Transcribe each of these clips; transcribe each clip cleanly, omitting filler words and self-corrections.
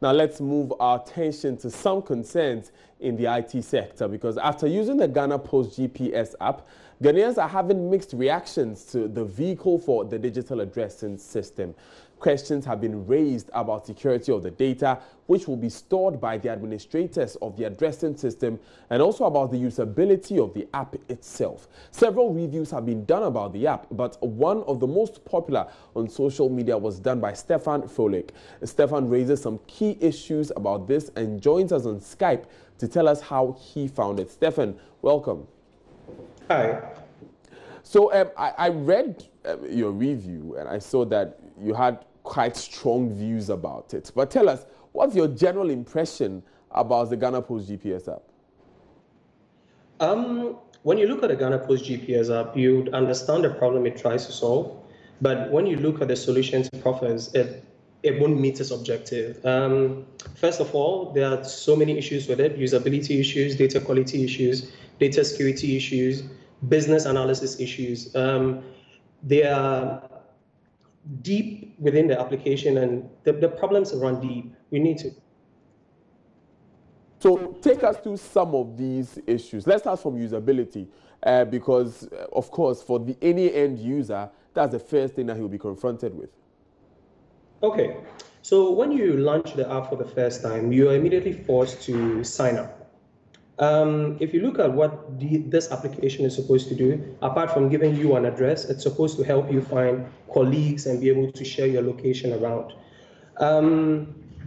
Now let's move our attention to some concerns in the IT sector, because after using the Ghana Post GPS app, Ghanaians are having mixed reactions to the vehicle for the digital addressing system. Questions have been raised about security of the data, which will be stored by the administrators of the addressing system, and also about the usability of the app itself. Several reviews have been done about the app, but one of the most popular on social media was done by Stefan Frolik. Stefan raises some key issues about this and joins us on Skype to tell us how he found it. Stefan, welcome. Hi. So I read your review and I saw that you had quite strong views about it. But tell us, what's your general impression about the Ghana Post GPS app? When you look at the Ghana Post GPS app, you'd understand the problem it tries to solve. But when you look at the solutions it offers, it won't meet its objective. First of all, there are so many issues with it: usability issues, data quality issues, data security issues, business analysis issues. They are deep within the application, and the problems run deep. We need to. So take us through some of these issues. Let's start from usability, because, of course, for any end user, that's the first thing that he'll be confronted with. Okay, so when you launch the app for the first time, you are immediately forced to sign up. If you look at what this application is supposed to do, apart from giving you an address, it's supposed to help you find colleagues and be able to share your location around.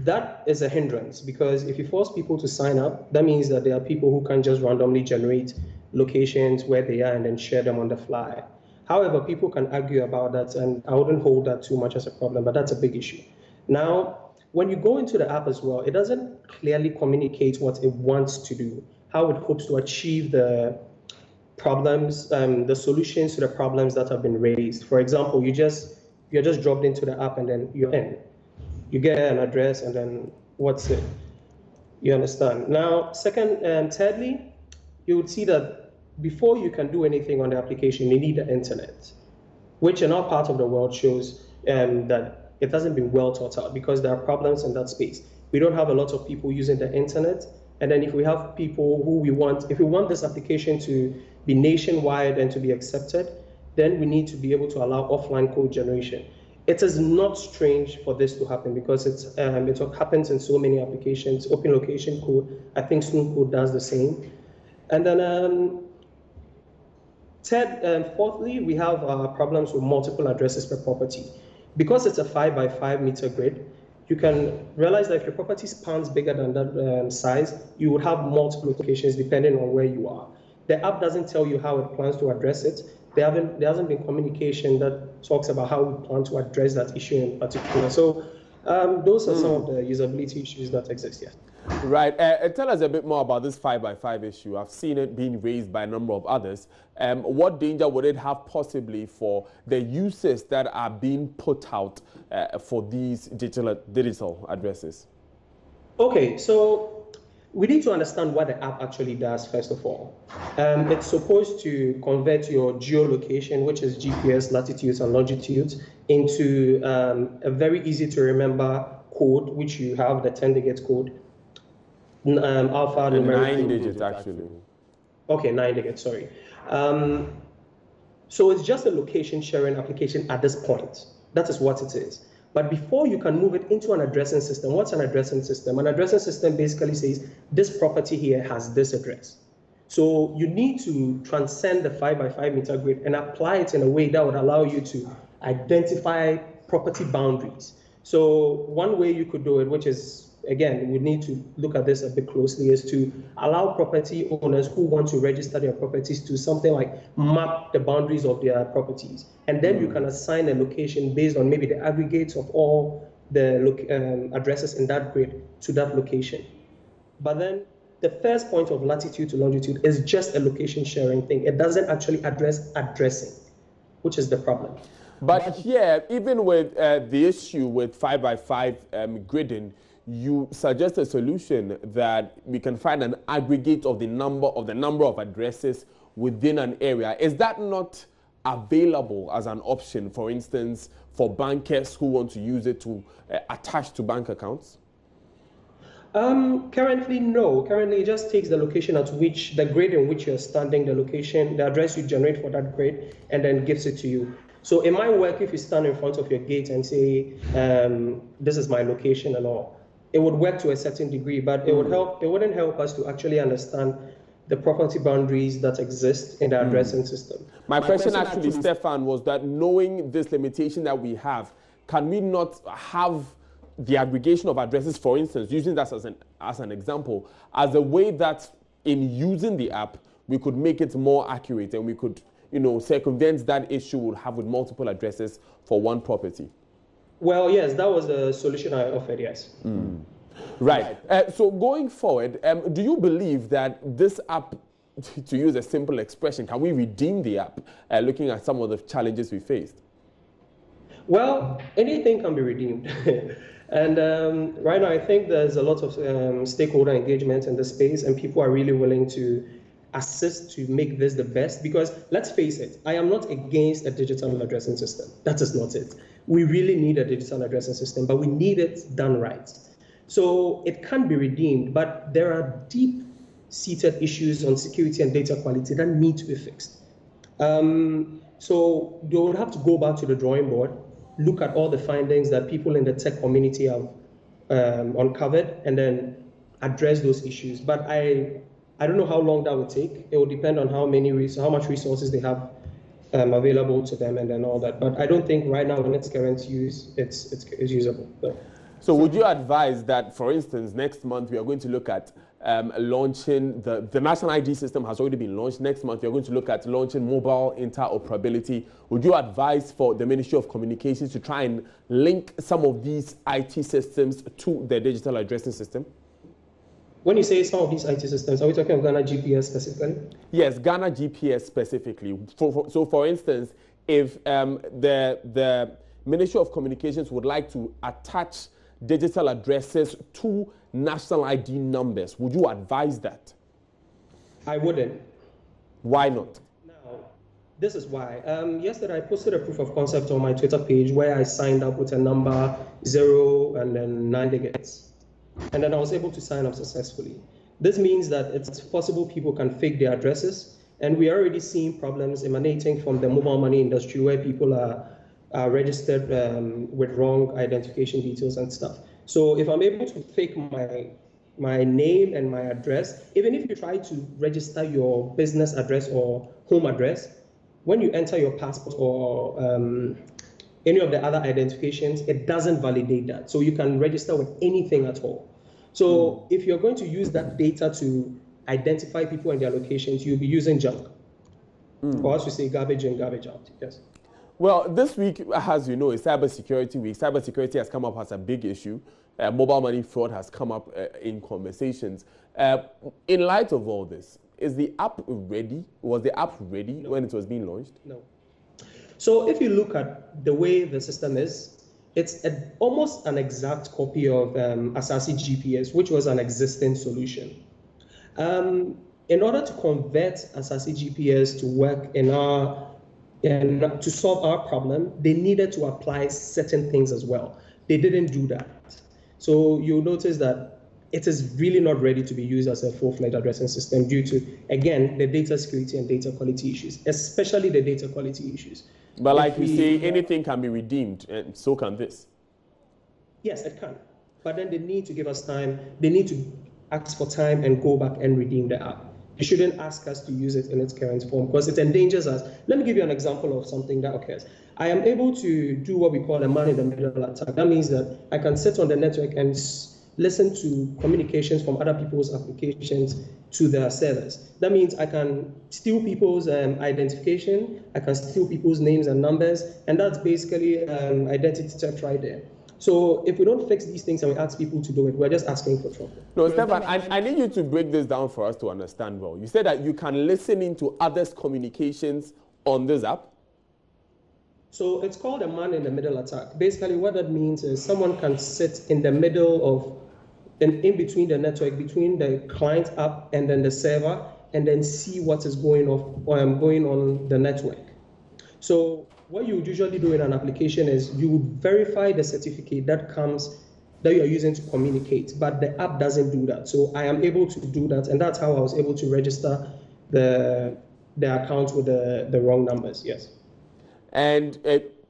That is a hindrance, because if you force people to sign up, that means that there are people who can just randomly generate locations where they are and then share them on the fly. However, people can argue about that, and I wouldn't hold that too much as a problem, but that's a big issue. Now, when you go into the app as well, it doesn't clearly communicate what it wants to do, how it hopes to achieve the problems, the solutions to the problems that have been raised. For example, you're just dropped into the app and then you're in. You get an address and then what's it? You understand? Now, thirdly, you would see that before you can do anything on the application, you need the internet, which in our part of the world shows that it hasn't been well thought out, because there are problems in that space. We don't have a lot of people using the internet. And then if we have people if we want this application to be nationwide and to be accepted, then we need to be able to allow offline code generation. It is not strange for this to happen, because it happens in so many applications. Open location code, I think Snoop Code does the same. And then fourthly, we have problems with multiple addresses per property. Because it's a 5 by 5 meter grid, you can realize that if your property spans bigger than that size, you would have multiple locations depending on where you are. The app doesn't tell you how it plans to address it. There hasn't been communication that talks about how we plan to address that issue in particular. So those are some of the usability issues that exist here. Right. Tell us a bit more about this 5 by 5 issue. I've seen it being raised by a number of others. What danger would it have possibly for the uses that are being put out for these digital addresses? Okay, so we need to understand what the app actually does, first of all. It's supposed to convert your geolocation, which is GPS, latitudes and longitudes, into a very easy to remember code, which you have, the 10-digit code. Alpha numeric 9 digits, actually. Okay, 9 digits, sorry. So it's just a location sharing application at this point. That is what it is. But before you can move it into an addressing system, what's an addressing system? An addressing system basically says, this property here has this address. So you need to transcend the 5 by 5 meter grid and apply it in a way that would allow you to identify property boundaries. So one way you could do it, which is, again, we need to look at this a bit closely, is to allow property owners who want to register their properties to something like map the boundaries of their properties. And then you can assign a location based on maybe the aggregates of all the addresses in that grid to that location. But then the first point of latitude to longitude is just a location sharing thing. It doesn't actually address addressing, which is the problem. But here, even with the issue with 5 by 5 gridding, you suggest a solution that we can find an aggregate of the number of addresses within an area. Is that not available as an option, for instance, for bankers who want to use it to attach to bank accounts? Currently, no. Currently, it just takes the location at which, the grade in which you're standing, the location, the address you generate for that grade, and then gives it to you. So it might work if you stand in front of your gate and say, this is my location and all. It would work to a certain degree, but it wouldn't help us to actually understand the property boundaries that exist in the addressing system. My question actually, Stefan, was that knowing this limitation that we have, can we not have the aggregation of addresses, for instance, using that as an example, as a way that in using the app, we could make it more accurate and we could, circumvent that issue we'll have with multiple addresses for one property? Well, yes, that was the solution I offered, yes. Right. So going forward, do you believe that this app, to use a simple expression, can we redeem the app, looking at some of the challenges we faced? Well, anything can be redeemed. And right now, I think there's a lot of stakeholder engagement in the space, and people are really willing to assist to make this the best. Because let's face it, I am not against a digital addressing system. That is not it. We really need a digital addressing system, but we need it done right. So it can be redeemed, but there are deep-seated issues on security and data quality that need to be fixed. So they will have to go back to the drawing board, look at all the findings that people in the tech community have uncovered, and then address those issues. But I don't know how long that will take. It will depend on how much resources they have available to them, and then all that. But I don't think right now, in its current use, it's usable. So would you advise that, for instance, next month we are going to look at launching, the national ID system has already been launched. Next month we are going to look at launching mobile interoperability. Would you advise for the Ministry of Communications to try and link some of these IT systems to the digital addressing system? When you say some of these IT systems, are we talking of GhanaGPS specifically? Yes, GhanaGPS specifically. So for instance, if the Ministry of Communications would like to attach digital addresses to national ID numbers, would you advise that? I wouldn't. Why not? Now, this is why. Yesterday I posted a proof of concept on my Twitter page where I signed up with a number 0 and then 9 digits. And then I was able to sign up successfully. This means that it's possible people can fake their addresses, and we are already seeing problems emanating from the mobile money industry where people are registered with wrong identification details and stuff. So if I'm able to fake my name and my address, even if you try to register your business address or home address, when you enter your passport or any of the other identifications, it doesn't validate that. So you can register with anything at all. So if you're going to use that data to identify people and their locations, you'll be using junk. Or as we say, garbage in, garbage out. Yes. Well, this week, as you know, is Cybersecurity Week. Cybersecurity has come up as a big issue. Mobile money fraud has come up in conversations. In light of all this, is the app ready? Was the app ready when it was being launched? No. So if you look at the way the system is, it's almost an exact copy of GhanaPostGPS, which was an existing solution. In order to convert GhanaPostGPS to work and to solve our problem, they needed to apply certain things as well. They didn't do that. So you'll notice that it is really not ready to be used as a full-fledged addressing system due to, again, the data security and data quality issues, especially the data quality issues. But like you say, anything can be redeemed, and so can this. Yes, it can. But then they need to give us time. They need to ask for time and go back and redeem the app. You shouldn't ask us to use it in its current form because it endangers us. Let me give you an example of something that occurs. I am able to do what we call a man-in-the-middle attack. That means that I can sit on the network and listen to communications from other people's applications to their servers. That means I can steal people's identification, I can steal people's names and numbers, and that's basically identity theft right there. So if we don't fix these things and we ask people to do it, we're just asking for trouble. No, Stefan, I need you to break this down for us to understand well. You said that you can listen into others' communications on this app? So it's called a man-in-the-middle attack. Basically, what that means is someone can sit in the middle of, in between the network, between the client app and then the server, and then see what is going on the network. So what you would usually do in an application is you would verify the certificate that comes that you are using to communicate, but the app doesn't do that. So I am able to do that, and that's how I was able to register the account with the wrong numbers. Yes. And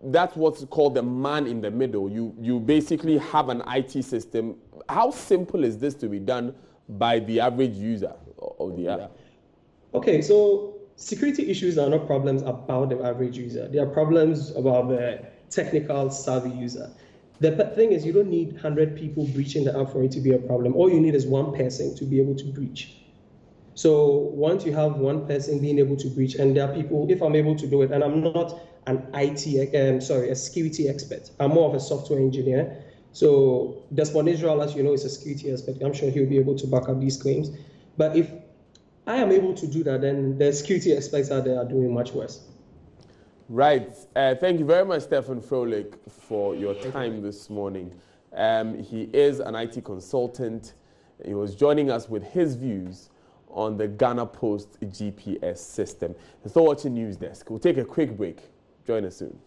that's what's called the man in the middle. You basically have an IT system. How simple is this to be done by the average user of the app? Okay, so security issues are not problems about the average user. They are problems about the technical savvy user. The thing is, you don't need 100 people breaching the app for it to be a problem. All you need is one person to be able to breach. So once you have one person being able to breach, and there are people, if I'm able to do it, and I'm not an a security expert, I'm more of a software engineer. So Desmond Israel, as you know, is a security expert. I'm sure he'll be able to back up these claims. But if I am able to do that, then the security experts out there are doing much worse. Right. Thank you very much, Stephen Froelich, for your time this morning. He is an IT consultant. He was joining us with his views on the Ghana Post GPS system. You're still watching News Desk. We'll take a quick break. Join us soon.